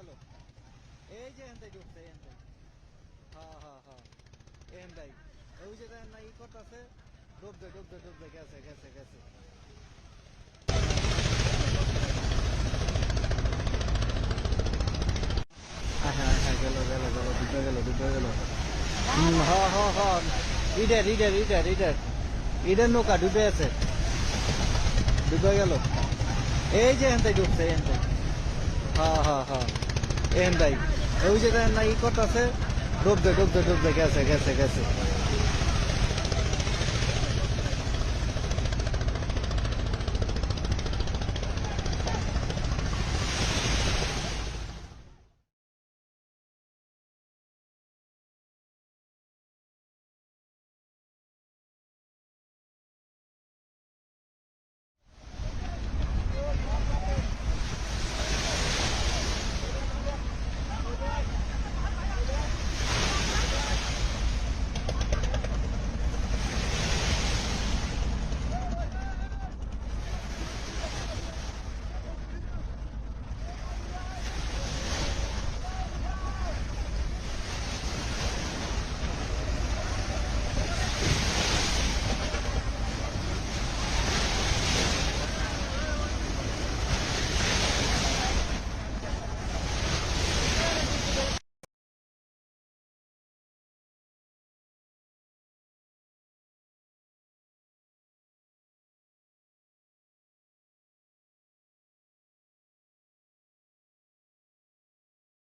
গেল এই যে এখান থেকে ঢুকছে এখান থেকে হ্যাঁ হ্যাঁ হ্যাঁ এখান থেকে ওই যে দেখেন না ই করতেছে ডুববে গেছে গেছে গেছে হ্যাঁ হ্যাঁ গেল ডুবে গেল হ্যাঁ হ্যাঁ হ্যাঁ ইডের নৌকা ডুবে আছে ডুবে গেল এই যে এখান থেকে ঢুকছে এখান থেকে হ্যাঁ হ্যাঁ হ্যাঁ এখান থেকে ওই যে দেখেন না ই করতেছে ডুববে গেছে গেছে গেছে